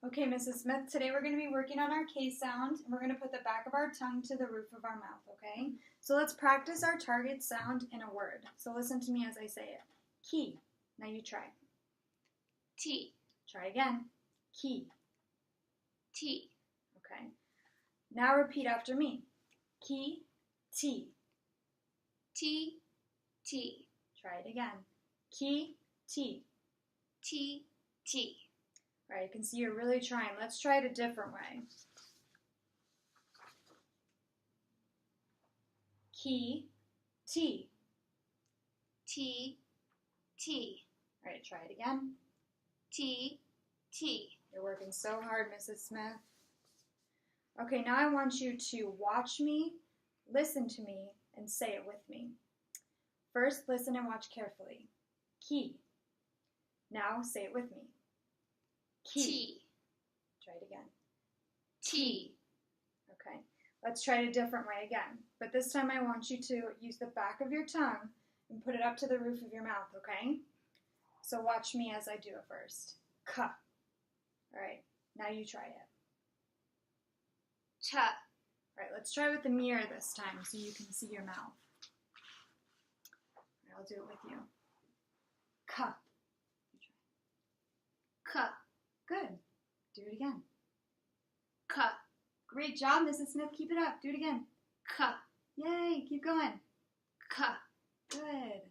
Okay, Mrs. Smith, today we're going to be working on our K sound, and we're going to put the back of our tongue to the roof of our mouth, okay? So let's practice our target sound in a word. So listen to me as I say it. Key. Now you try. T. Try again. Key. T. Okay. Now repeat after me. Key, T. T. T. Try it again. Key, T. T. T. All right, you can see you're really trying. Let's try it a different way. Key, T. T. T. All right, try it again. T. T. You're working so hard, Mrs. Smith. Okay, now I want you to watch me, listen to me, and say it with me. First, listen and watch carefully. Key. Now say it with me. Key. T. Try it again. T. Okay, let's try it a different way again. But this time I want you to use the back of your tongue and put it up to the roof of your mouth, okay? So watch me as I do it first. K. All right, now you try it. Ch. All right, let's try with the mirror this time so you can see your mouth. All right, I'll do it with you. K. K. Good. Do it again. K. Great job, Mrs. Smith. Keep it up. Do it again. K. Yay, keep going. K. Good.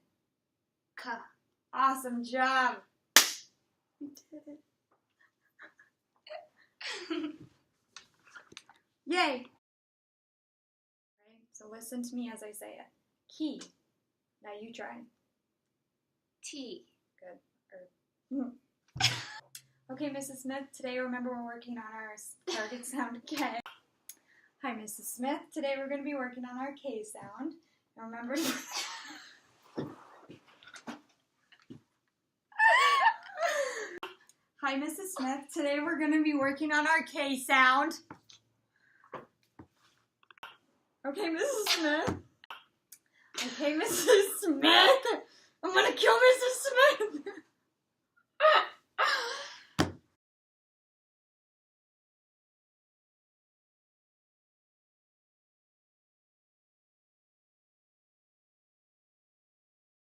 K. Awesome job. You did it. Yay. Right, so listen to me as I say it. Key. Now you try. T. Good. Okay, Mrs. Smith, today remember we're working on our target sound K. Hi, Mrs. Smith. Today we're going to be working on our K sound. Now remember Hi, Mrs. Smith. Today we're going to be working on our K sound. Okay, Mrs. Smith. Okay, Mrs. Smith. I'm going to kill Mrs. Smith.